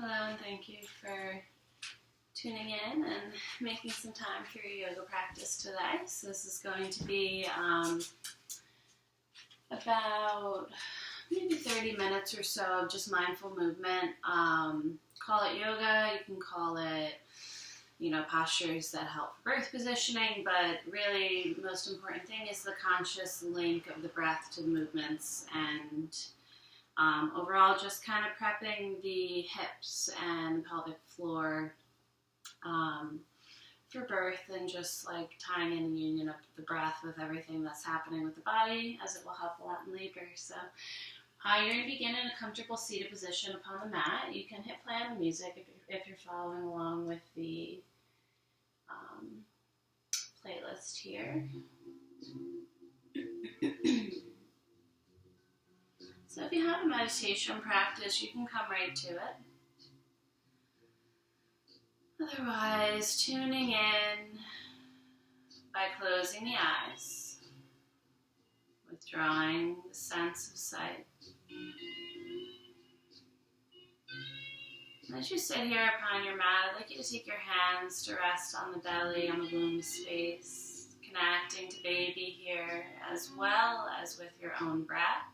Hello, and thank you for tuning in and making some time for your yoga practice today. So this is going to be about maybe 30 minutes or so of just mindful movement. Call it yoga, you can call it, postures that help for birth positioning, but really the most important thing is the conscious link of the breath to the movements, and overall just kind of prepping the hips and pelvic floor for birth, and just like tying in the union of the breath with everything that's happening with the body, as it will help a lot in labor. So you're going to begin in a comfortable seated position upon the mat. You can hit play on the music if you're following along with the playlist here. So if you have a meditation practice, you can come right to it. Otherwise, tuning in by closing the eyes, withdrawing the sense of sight. As you sit here upon your mat, I'd like you to take your hands to rest on the belly, on the womb space, connecting to baby here, as well as with your own breath.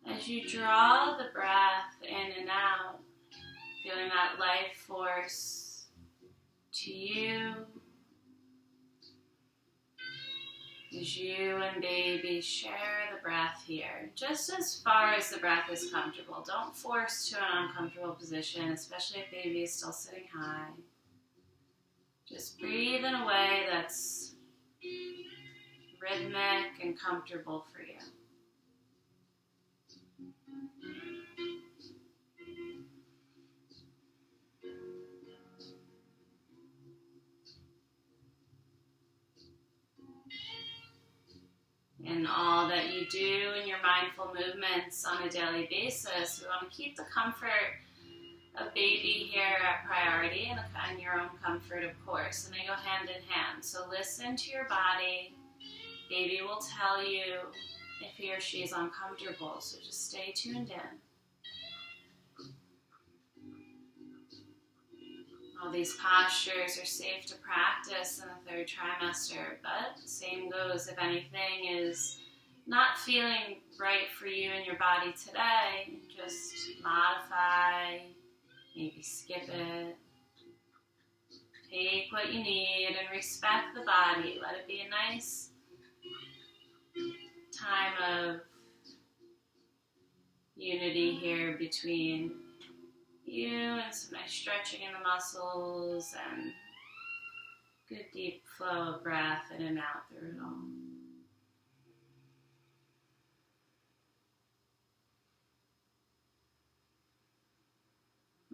As you draw the breath in and out, feeling that life force to you, as you and baby share the breath here, just as far as the breath is comfortable. Don't force to an uncomfortable position, especially if baby is still sitting high. Just breathe in a way that's rhythmic and comfortable for you. In all that you do in your mindful movements on a daily basis, we want to keep the comfort of baby here at priority, and your own comfort, of course, and they go hand in hand. So listen to your body. Baby will tell you if he or she is uncomfortable, so just stay tuned in. All these postures are safe to practice in the third trimester, but same goes if anything is not feeling right for you and your body today. Just modify, maybe skip it. Take what you need and respect the body. Let it be a nice time of unity here between you and some nice stretching in the muscles and good deep flow of breath in and out through it all.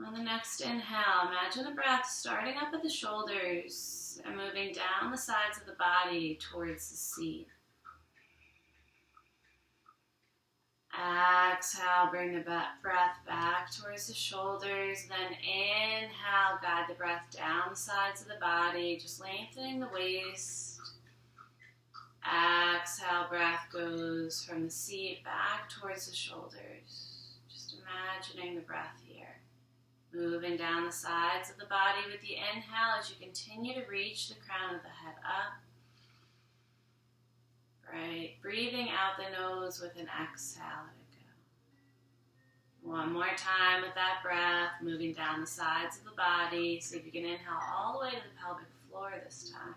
On the next inhale, imagine the breath starting up at the shoulders and moving down the sides of the body towards the seat. Exhale, bring the breath back towards the shoulders. Then inhale, guide the breath down the sides of the body, just lengthening the waist. Exhale, breath goes from the seat back towards the shoulders. Just imagining the breath here. Moving down the sides of the body with the inhale as you continue to reach the crown of the head up. Right, breathing out the nose with an exhale, let it go. One more time with that breath, moving down the sides of the body. See if you can inhale all the way to the pelvic floor this time.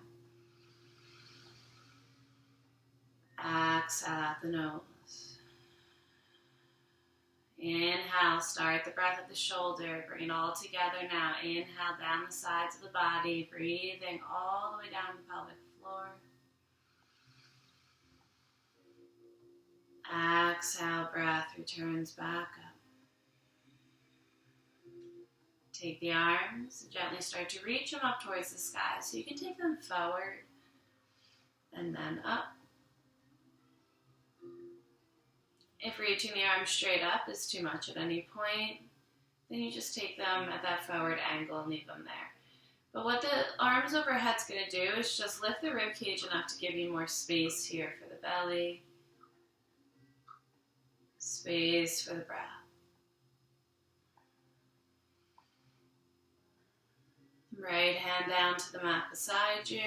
Exhale out the nose. Inhale, start the breath at the shoulder, bring it all together now. Inhale down the sides of the body, breathing all the way down the pelvic floor. Exhale, breath returns back up. Take the arms and gently start to reach them up towards the sky. So you can take them forward and then up. If reaching the arms straight up is too much at any point, then you just take them at that forward angle and leave them there. But what the arms overhead is going to do is just lift the rib cage enough to give you more space here for the belly. Space for the breath. Right hand down to the mat beside you.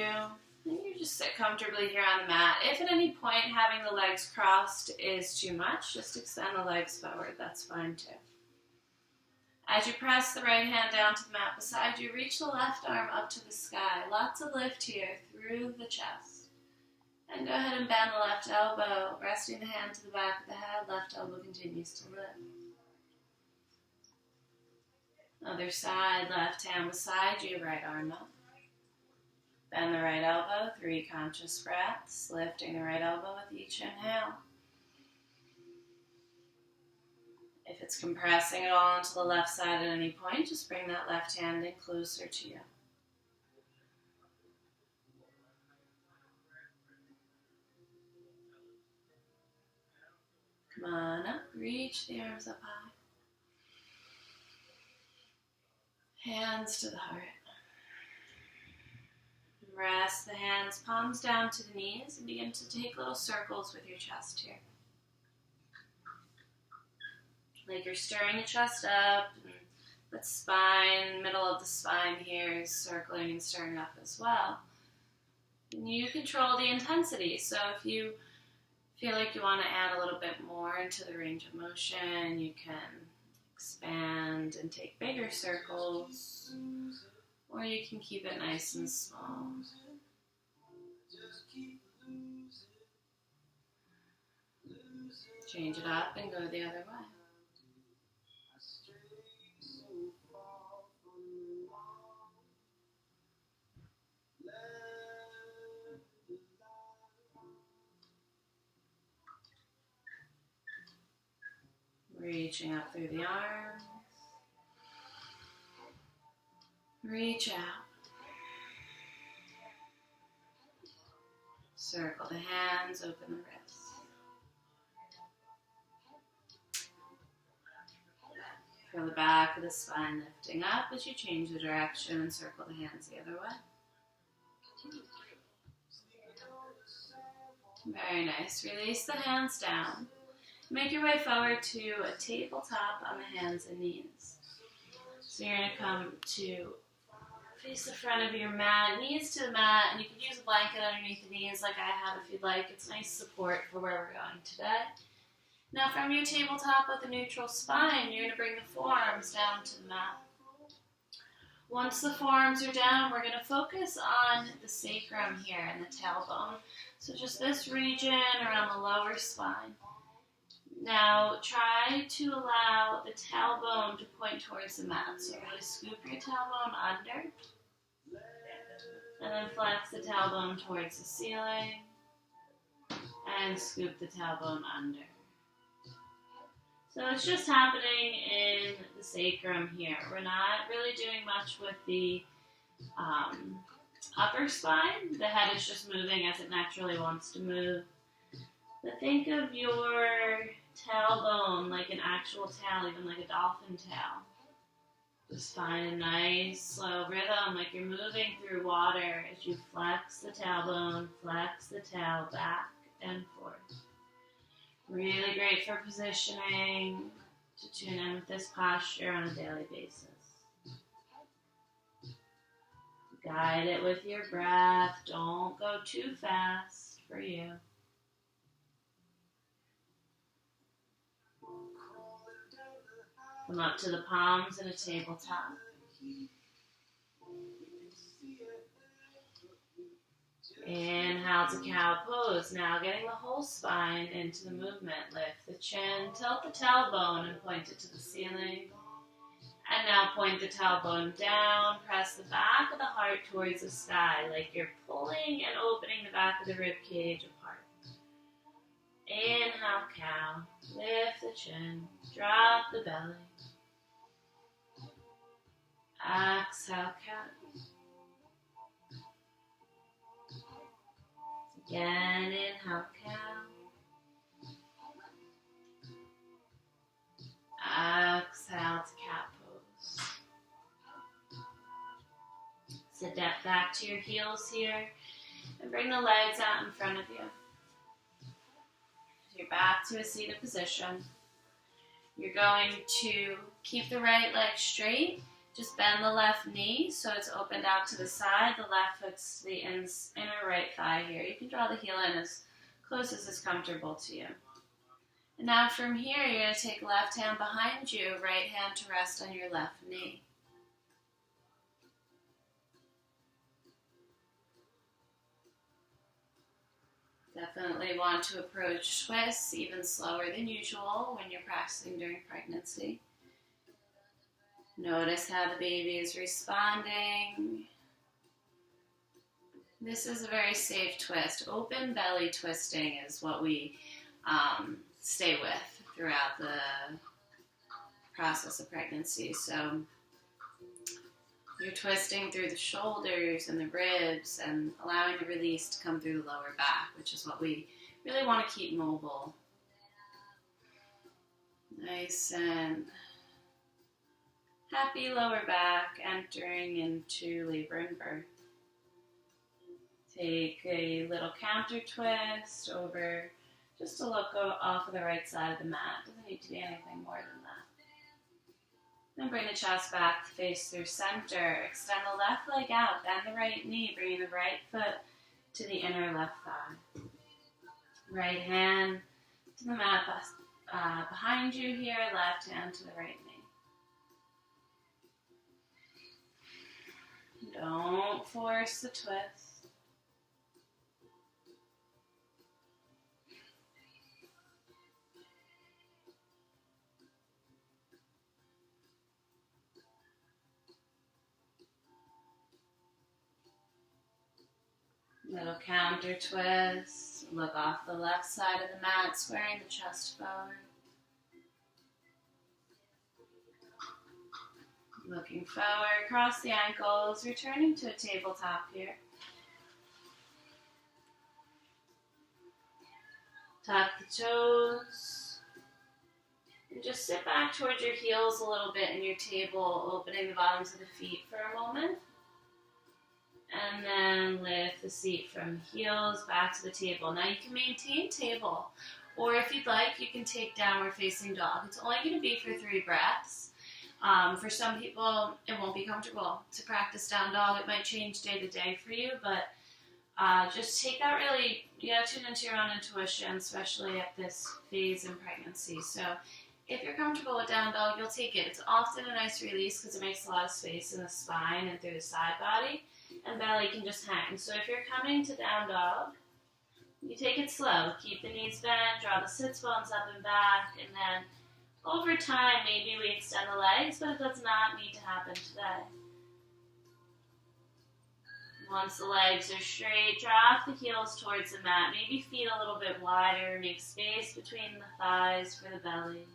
And you just sit comfortably here on the mat. If at any point having the legs crossed is too much, just extend the legs forward. That's fine too. As you press the right hand down to the mat beside you, reach the left arm up to the sky. Lots of lift here through the chest. And go ahead and bend the left elbow, resting the hand to the back of the head. Left elbow continues to lift. Other side, left hand beside you, right arm up. Bend the right elbow, 3 conscious breaths, lifting the right elbow with each inhale. If it's compressing at all into the left side at any point, just bring that left hand in closer to you. Come on up, reach the arms up high. Hands to the heart. Rest the hands, palms down to the knees, and begin to take little circles with your chest here. Like you're stirring the chest up, and the spine, middle of the spine here is circling and stirring up as well. And you control the intensity, so if you feel like you want to add a little bit more into the range of motion, you can expand and take bigger circles, or you can keep it nice and small. Change it up and go the other way. Reaching up through the arms. Reach out. Circle the hands, open the wrists. Feel the back of the spine lifting up as you change the direction and circle the hands the other way. Very nice. Release the hands down. Make your way forward to a tabletop on the hands and knees. So you're going to come to face the front of your mat, knees to the mat, and you can use a blanket underneath the knees like I have if you'd like. It's nice support for where we're going today. Now from your tabletop with a neutral spine, you're going to bring the forearms down to the mat. Once the forearms are down, we're going to focus on the sacrum here and the tailbone. So just this region around the lower spine. Now try to allow the tailbone to point towards the mat. So really scoop your tailbone under. And then flex the tailbone towards the ceiling. And scoop the tailbone under. So it's just happening in the sacrum here. We're not really doing much with the upper spine. The head is just moving as it naturally wants to move. But think of your tailbone like an actual tail, even like a dolphin tail. Just find a nice slow rhythm, like you're moving through water as you flex the tailbone, flex the tail back and forth. Really great for positioning, to tune in with this posture on a daily basis. Guide it with your breath. Don't go too fast for you. Come up to the palms in a tabletop. Inhale to cow pose. Now getting the whole spine into the movement. Lift the chin, tilt the tailbone and point it to the ceiling. And now point the tailbone down. Press the back of the heart towards the sky like you're pulling and opening the back of the rib cage apart. Inhale, cow. Lift the chin. Drop the belly. Exhale, cat. Again, inhale, cow. Exhale to cat pose. Sit back to your heels here and bring the legs out in front of you. You're back to a seated position. You're going to keep the right leg straight Just bend the left knee so it's opened out to the side. The left foot's to the inner right thigh here. You can draw the heel in as close as is comfortable to you. And now from here, you're going to take left hand behind you, right hand to rest on your left knee. Definitely want to approach twists even slower than usual when you're practicing during pregnancy. Notice how the baby is responding. This is a very safe twist. Open belly twisting is what we stay with throughout the process of pregnancy. So you're twisting through the shoulders and the ribs and allowing the release to come through the lower back, which is what we really want to keep mobile. Nice and happy lower back entering into labor and birth. Take a little counter twist over just to look off of the right side of the mat. Doesn't need to be anything more than that. Then bring the chest back, face through center. Extend the left leg out, bend the right knee, bringing the right foot to the inner left thigh. Right hand to the mat behind you here, left hand to the right knee. Don't force the twist. Little counter twist. Look off the left side of the mat, squaring the chest forward. Looking forward, cross the ankles, returning to a tabletop here. Tuck the toes. And just sit back towards your heels a little bit in your table, opening the bottoms of the feet for a moment. And then lift the seat from heels back to the table. Now you can maintain table, or if you'd like, you can take downward facing dog. It's only going to be for 3 breaths. For some people, it won't be comfortable to practice down dog. It might change day to day for you, but just take that really, tune into your own intuition, especially at this phase in pregnancy. So if you're comfortable with down dog, you'll take it. It's often a nice release because it makes a lot of space in the spine and through the side body. And belly can just hang. So if you're coming to down dog, you take it slow. Keep the knees bent, draw the sits bones up and back, and then over time, maybe we extend the legs, but it does not need to happen today. Once the legs are straight, drop the heels towards the mat. Maybe feet a little bit wider, make space between the thighs for the belly.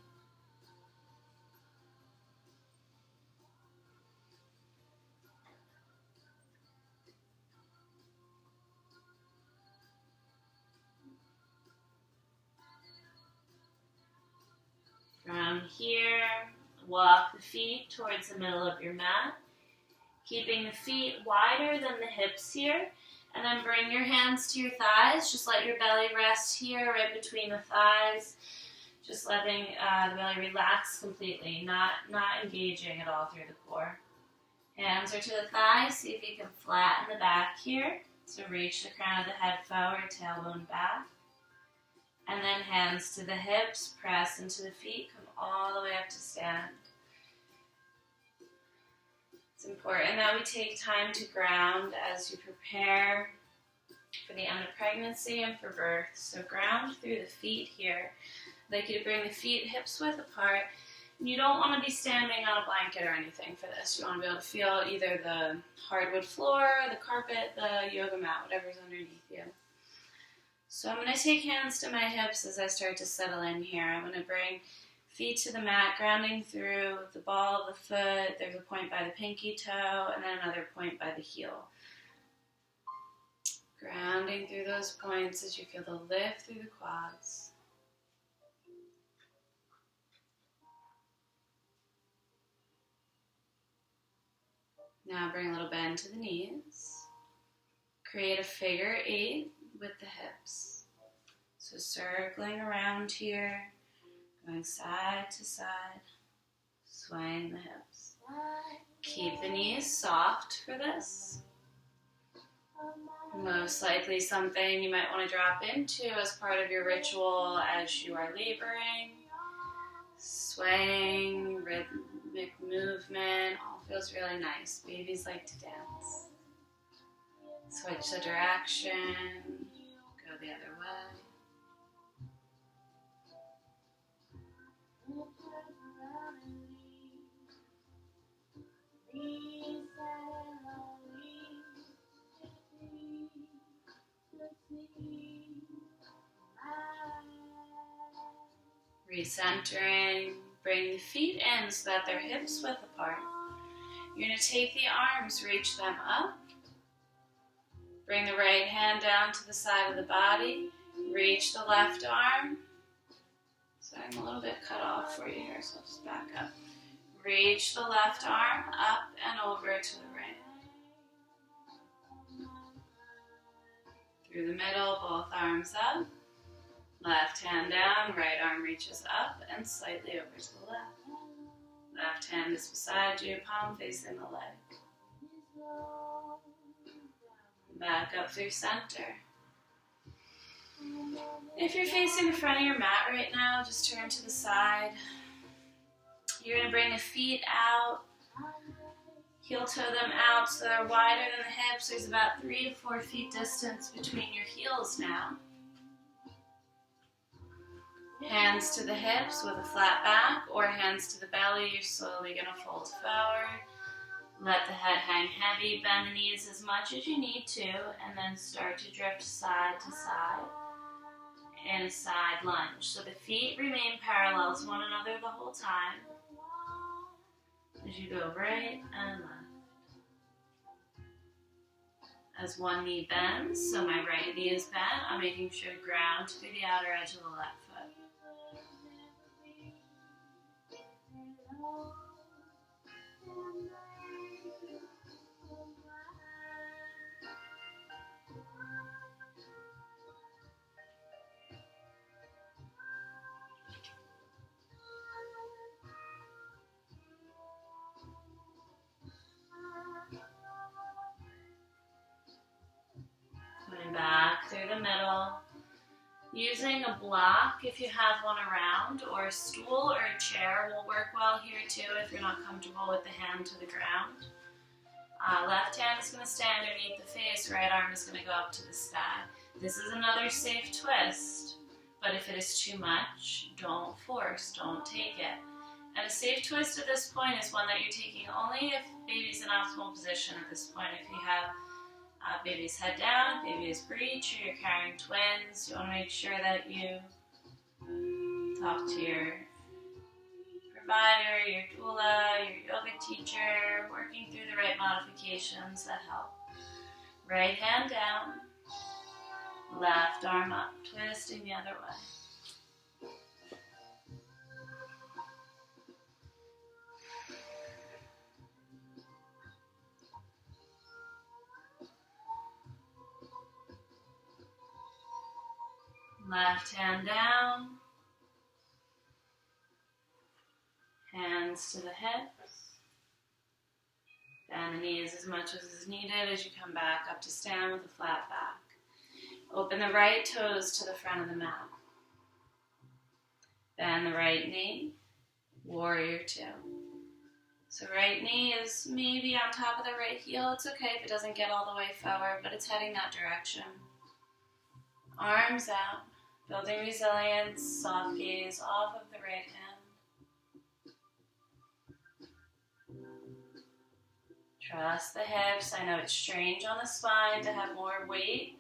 From here, walk the feet towards the middle of your mat, keeping the feet wider than the hips here, and then bring your hands to your thighs. Just let your belly rest here, right between the thighs, just letting the belly relax completely, not engaging at all through the core. Hands are to the thighs, see if you can flatten the back here, so reach the crown of the head forward, tailbone back. And then hands to the hips, press into the feet, come all the way up to stand. It's important that we take time to ground as you prepare for the end of pregnancy and for birth. So ground through the feet here. I'd like you to bring the feet hips width apart. And you don't want to be standing on a blanket or anything for this. You want to be able to feel either the hardwood floor, the carpet, the yoga mat, whatever's underneath you. So I'm going to take hands to my hips as I start to settle in here. I'm going to bring feet to the mat, grounding through the ball of the foot. There's a point by the pinky toe, and then another point by the heel. Grounding through those points as you feel the lift through the quads. Now bring a little bend to the knees. Create a figure 8 with the hips. So circling around here, going side to side, swaying the hips. Keep the knees soft for this. Most likely something you might want to drop into as part of your ritual as you are laboring. Swaying, rhythmic movement, all feels really nice. Babies like to dance. Switch the direction, go the other way. Recentering, bring the feet in so that they're hips width apart. You're going to take the arms, reach them up. Bring the right hand down to the side of the body. Reach the left arm. Sorry, I'm a little bit cut off for you here, so I'll just back up. Reach the left arm up and over to the right. Through the middle, both arms up. Left hand down, right arm reaches up and slightly over to the left. Left hand is beside you, palm facing the leg. Back up through center. If you're facing the front of your mat right now, just turn to the side. You're going to bring the feet out, heel toe them out so they're wider than the hips. There's about 3 to 4 feet distance between your heels now. Hands to the hips with a flat back or hands to the belly. You're slowly going to fold forward. Let the head hang heavy. Bend the knees as much as you need to and then start to drift side to side in a side lunge. So the feet remain parallel to one another the whole time as you go right and left. As one knee bends, so my right knee is bent, I'm making sure to ground through the outer edge of the left foot. Coming back through the middle. Using a block if you have one around, or a stool or a chair will work well here too if you're not comfortable with the hand to the ground. Left hand is going to stay underneath the face, right arm is going to go up to the sky. This is another safe twist, but if it is too much, don't force, don't take it. And a safe twist at this point is one that you're taking only if baby's in optimal position at this point. If you have baby's head down, baby is breech, or you're carrying twins, you want to make sure that you talk to your provider, your doula, your yoga teacher, working through the right modifications that help. Right hand down, left arm up, twisting the other way. Left hand down, hands to the hips, bend the knees as much as is needed as you come back up to stand with a flat back. Open the right toes to the front of the mat. Bend the right knee, warrior two. So right knee is maybe on top of the right heel. It's okay if it doesn't get all the way forward, but it's heading that direction. Arms out. Building resilience, soft gaze off of the right hand. Trust the hips. I know it's strange on the spine to have more weight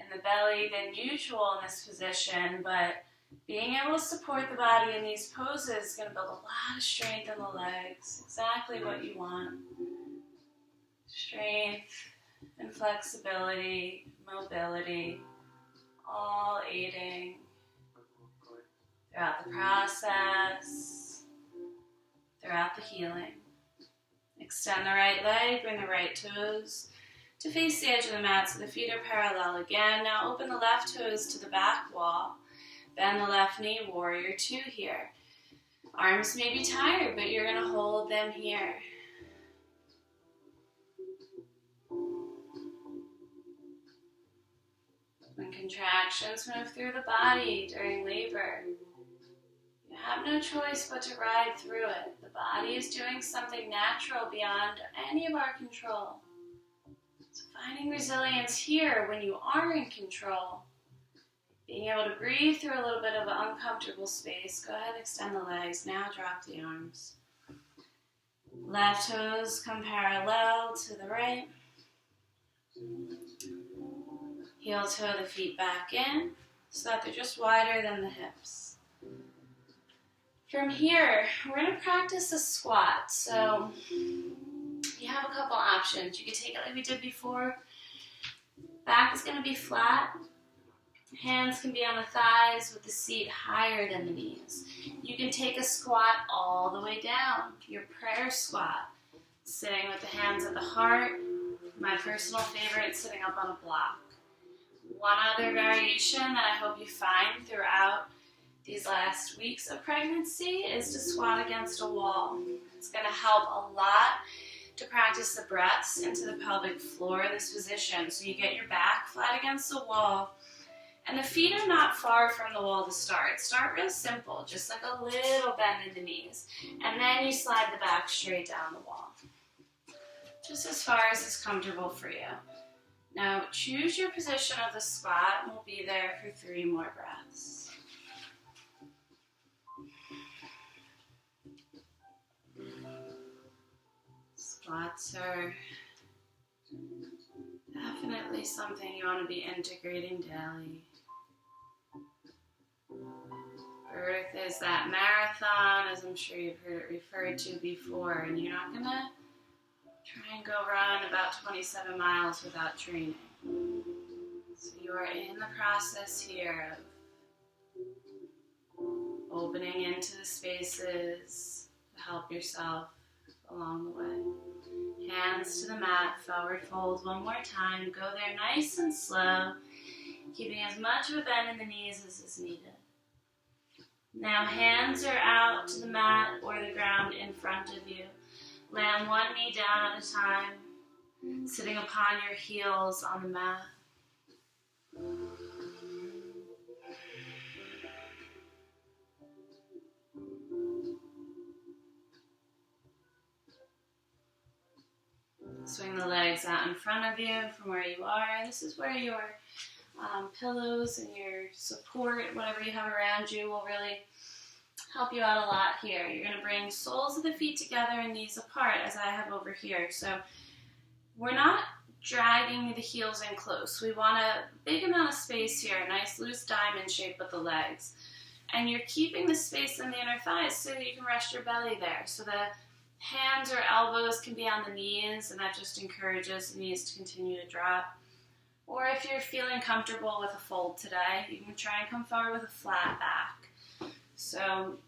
in the belly than usual in this position, but being able to support the body in these poses is going to build a lot of strength in the legs. Exactly what you want. Strength and flexibility, mobility. All aiding throughout the process, throughout the healing. Extend the right leg, bring the right toes to face the edge of the mat so the feet are parallel again. Now open the left toes to the back wall. Bend the left knee, warrior two here. Arms may be tired, but you're going to hold them here. When contractions move through the body during labor, you have no choice but to ride through it. The body is doing something natural beyond any of our control. So finding resilience here when you are in control. Being able to breathe through a little bit of an uncomfortable space. Go ahead and extend the legs. Now drop the arms. Left toes come parallel to the right. Heel toe the feet back in so that they're just wider than the hips. From here, we're going to practice a squat. So you have a couple options. You can take it like we did before. Back is going to be flat. Hands can be on the thighs with the seat higher than the knees. You can take a squat all the way down, your prayer squat. Sitting with the hands at the heart. My personal favorite, sitting up on a block. One other variation that I hope you find throughout these last weeks of pregnancy is to squat against a wall. It's going to help a lot to practice the breaths into the pelvic floor in this position. So you get your back flat against the wall. And the feet are not far from the wall to start. Start real simple, just like a little bend in the knees. And then you slide the back straight down the wall. Just as far as is comfortable for you. Now choose your position of the squat and we'll be there for 3 more breaths. Squats are definitely something you want to be integrating daily. Birth is that marathon, as I'm sure you've heard it referred to before, and you're not going to try and go run about 27 miles without training. So you are in the process here of opening into the spaces to help yourself along the way. Hands to the mat, forward fold one more time. Go there nice and slow, keeping as much of a bend in the knees as is needed. Now hands are out to the mat or the ground in front of you. Land one knee down at a time, sitting upon your heels on the mat. Swing the legs out in front of you from where you are. This is where your pillows and your support, whatever you have around you, will really help you out a lot here. You're going to bring soles of the feet together and knees apart, as I have over here. So we're not dragging the heels in close. We want a big amount of space here, a nice loose diamond shape with the legs. And you're keeping the space in the inner thighs so that you can rest your belly there. So the hands or elbows can be on the knees, and that just encourages the knees to continue to drop. Or if you're feeling comfortable with a fold today, you can try and come forward with a flat back. So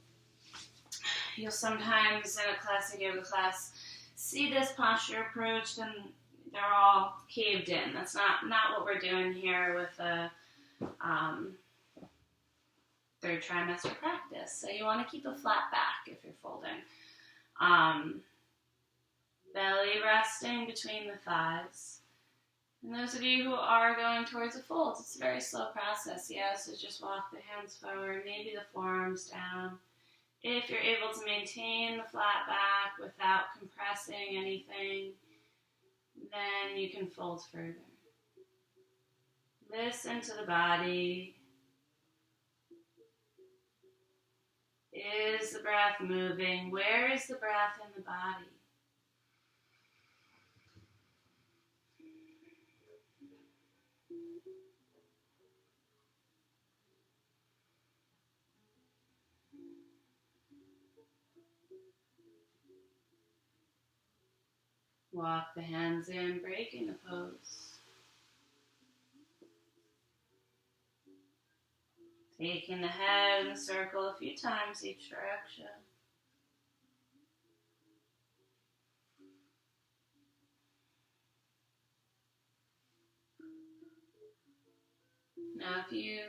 you'll sometimes in a classic yoga class see this posture approached and they're all caved in. That's not what we're doing here with the third trimester practice. So you want to keep a flat back if you're folding. Belly resting between the thighs. And those of you who are going towards a fold, it's a very slow process. Yeah, so just walk the hands forward, maybe the forearms down. If you're able to maintain the flat back without compressing anything, then you can fold further. Listen to the body. Is the breath moving? Where is the breath in the body? Walk the hands in, breaking the pose. Taking the head in a circle a few times each direction. Now if you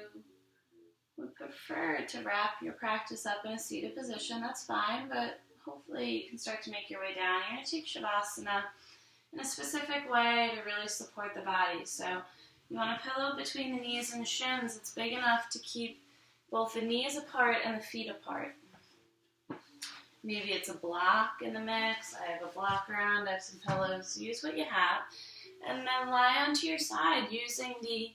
would prefer to wrap your practice up in a seated position, that's fine, but hopefully you can start to make your way down. You're going to take Shavasana in a specific way to really support the body. So you want a pillow between the knees and the shins. It's big enough to keep both the knees apart and the feet apart. Maybe it's a block in the mix. I have a block around. I have some pillows. Use what you have. And then lie onto your side using the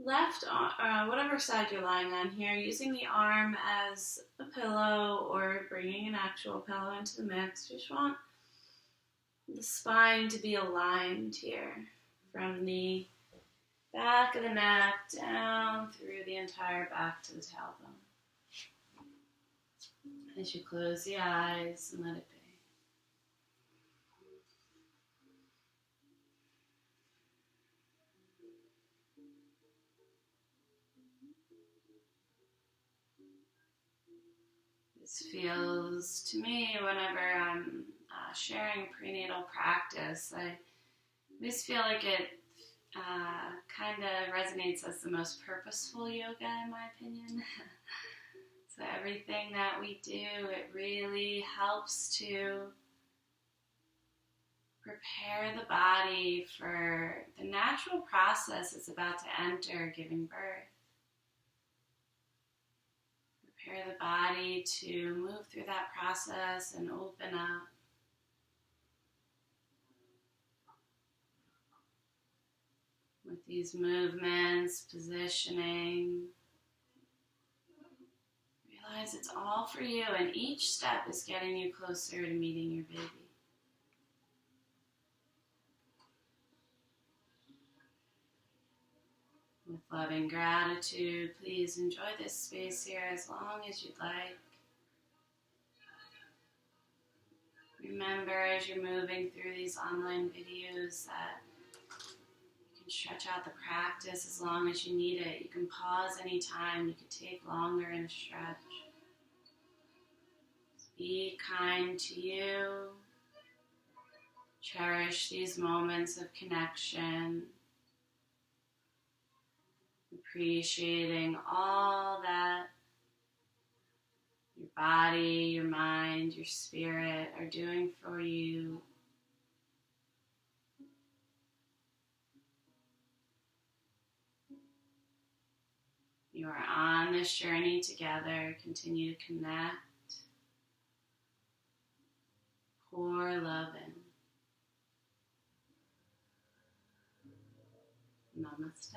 left arm, whatever side you're lying on here, using the arm as a pillow or bringing an actual pillow into the mix. You just want the spine to be aligned here from the back of the neck down through the entire back to the tailbone. As you close the eyes and let it be. This feels to me whenever I'm sharing prenatal practice, I always feel like it kind of resonates as the most purposeful yoga in my opinion. So everything that we do, it really helps to prepare the body for the natural process it's about to enter, giving birth. Prepare the body to move through that process and open up. With these movements, positioning, realize it's all for you, and each step is getting you closer to meeting your baby. With love and gratitude, please enjoy this space here as long as you'd like. Remember, as you're moving through these online videos, that you can stretch out the practice as long as you need it. You can pause anytime. You could take longer in a stretch. Be kind to you. Cherish these moments of connection. Appreciating all that your body, your mind, your spirit are doing for you. You are on this journey together. Continue to connect. Pour love in. Namaste.